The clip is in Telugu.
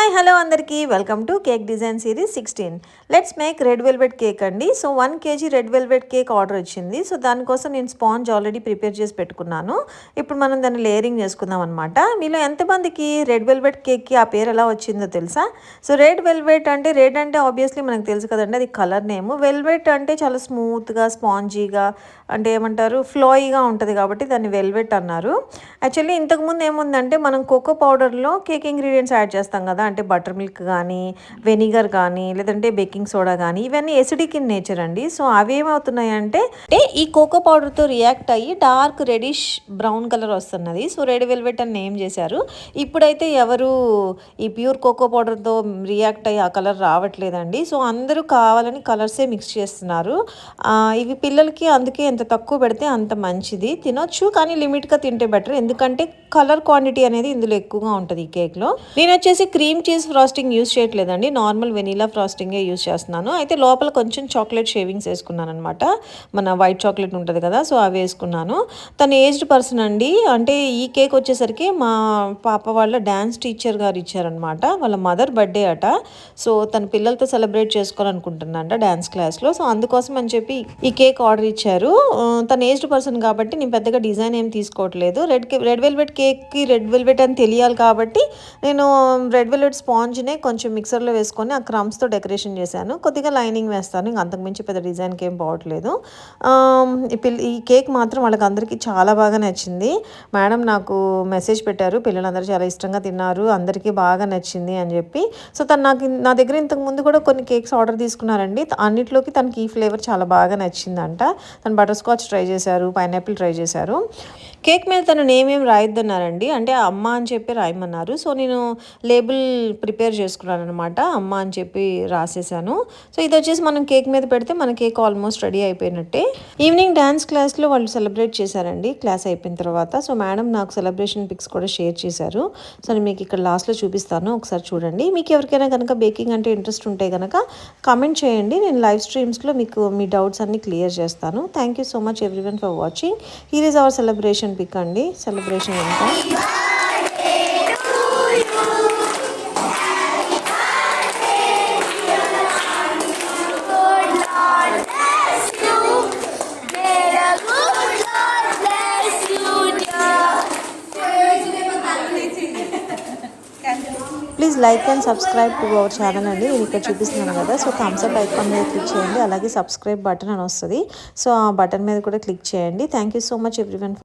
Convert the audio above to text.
హాయ్ హలో అందరికీ welcome to cake design series 16. Let's make red velvet cake అండి. So 1 kg red velvet cake order వచ్చింది. సో దానికోసం నేను స్పాంజ్ ఆల్రెడీ ప్రిపేర్ చేసి పెట్టుకున్నాను. ఇప్పుడు మనం దాన్ని లేయరింగ్ చేసుకుందాం అనమాట. మీలో ఎంతమందికి రెడ్ వెల్వెట్ కేక్కి ఆ పేరు ఎలా వచ్చిందో తెలుసా? సో రెడ్ వెల్వెట్ అంటే రెడ్ అంటే ఆబ్వియస్లీ మనకు తెలుసు కదండి, అది కలర్ నేమ్. వెల్వెట్ అంటే చాలా స్మూత్గా స్పాంజీగా అంటే ఏమంటారు ఫ్లోయిగా ఉంటుంది కాబట్టి దాన్ని వెల్వెట్ అన్నారు. యాక్చువల్లీ ఇంతకుముందు ఏముందంటే మనం కోకో పౌడర్లో కేక్ ఇంగ్రీడియంట్స్ యాడ్ చేస్తాం కదా, అంటే బటర్ మిల్క్ కానీ వెనిగర్ కానీ లేదంటే బేకింగ్ సోడా కానీ, ఇవన్నీ ఎసిడిక్ ఇన్ నేచర్ అండి. సో అవి ఏమవుతున్నాయంటే ఈ కోకో పౌడర్తో రియాక్ట్ అయ్యి డార్క్ రెడిష్ బ్రౌన్ కలర్ వస్తున్నది. సో రెడ్ వెల్వెట్ అని నేమ్ చేశారు. ఇప్పుడైతే ఎవరు ఈ ప్యూర్ కోకో పౌడర్తో రియాక్ట్ అయ్యి ఆ కలర్ రావట్లేదండి. సో అందరూ కావాలని కలర్సే మిక్స్ చేస్తున్నారు. ఇవి పిల్లలకి అందుకే ఎంత తక్కువ పెడితే అంత మంచిది. తినొచ్చు కానీ లిమిట్గా తింటే బెటర్, ఎందుకంటే కలర్ క్వాంటిటీ అనేది ఇందులో ఎక్కువగా ఉంటుంది ఈ కేక్లో. నేను వచ్చేసి క్రీమ్ చీజ్ ఫ్రాస్టింగ్ యూస్ చేయట్లేదండి, నార్మల్ వెనీలా ఫ్రాస్టింగే యూస్ చేస్తున్నాను. అయితే లోపల కొంచెం చాక్లెట్ షేవింగ్స్ వేసుకున్నాను అనమాట. మన వైట్ చాక్లెట్ ఉంటుంది కదా, సో అవి వేసుకున్నాను. తను ఏజ్డ్ పర్సన్ అండి. అంటే ఈ కేక్ వచ్చేసరికి మా పాప వాళ్ళ డ్యాన్స్ టీచర్ గారు ఇచ్చారనమాట. వాళ్ళ మదర్ బర్త్డే అట. సో తన పిల్లలతో సెలబ్రేట్ చేసుకోవాలనుకుంటున్నాంట డ్యాన్స్ క్లాస్లో. సో అందుకోసం అని చెప్పి ఈ కేక్ ఆర్డర్ ఇచ్చారు. తన ఏజ్డ్ పర్సన్ కాబట్టి నేను పెద్దగా డిజైన్ ఏం తీసుకోవట్లేదు. రెడ్ వెల్వెట్ కేక్కి రెడ్ వెల్వెట్ అని తెలియాలి కాబట్టి నేను రెడ్ వెల్వెట్ స్పాంజ్నే కొంచెం మిక్సర్లో వేసుకొని ఆ క్రమ్స్తో డెకరేషన్ చేశాను. కొద్దిగా లైనింగ్ వేస్తాను, ఇంక అంతకుమించి పెద్ద డిజైన్కి ఏం పోవట్లేదు. ఈ కేక్ మాత్రం వాళ్ళకి అందరికీ చాలా బాగా నచ్చింది. మేడం నాకు మెసేజ్ పెట్టారు, పిల్లలందరూ చాలా ఇష్టంగా తిన్నారు, అందరికీ బాగా నచ్చింది అని చెప్పి. సో నా దగ్గర ఇంతకు ముందు కూడా కొన్ని కేక్స్ ఆర్డర్ తీసుకున్నారండి. అన్నిట్లోకి తనకి ఈ ఫ్లేవర్ చాలా బాగా నచ్చిందంట. తను బటర్ స్కాచ్ ట్రై చేశారు, పైనాపిల్ ట్రై చేశారు. కేక్ మీద తను నేమ్ ఏం రాయొద్దన్నారండి, అంటే అమ్మ అని చెప్పి రాయమన్నారు. సో నేను లేబుల్ ప్రిపేర్ చేసుకున్నాను అనమాట, అమ్మ అని చెప్పి రాసేసాను. సో ఇది వచ్చేసి మనం కేక్ మీద పెడితే మన కేక్ ఆల్మోస్ట్ రెడీ అయిపోయినట్టే. ఈవినింగ్ డ్యాన్స్ క్లాస్లో వాళ్ళు సెలబ్రేట్ చేశారండి క్లాస్ అయిపోయిన తర్వాత. సో మేడం నాకు సెలబ్రేషన్ పిక్స్ కూడా షేర్ చేశారు. సో నేను మీకు ఇక్కడ లాస్ట్లో చూపిస్తాను, ఒకసారి చూడండి. మీకు ఎవరికైనా కనుక బేకింగ్ అంటే ఇంట్రెస్ట్ ఉంటే కనుక కామెంట్ చేయండి, నేను లైవ్ స్ట్రీమ్స్లో మీకు మీ డౌట్స్ అన్ని క్లియర్ చేస్తాను. Thank you so much everyone for watching. Here is our celebration pic అండి. సెలబ్రేషన్ అంతా please like and subscribe to our channel అండి. నేను ఇక్కడ చూపిస్తున్నాను కదా, సో థమ్స్ అప్ ఐకాన్ మీద క్లిక్ చేయండి, అలాగే సబ్స్క్రైబ్ బటన్ అని వస్తుంది. సో ఆ బటన్ మీద కూడా క్లిక్ చేయండి. Thank you so much everyone.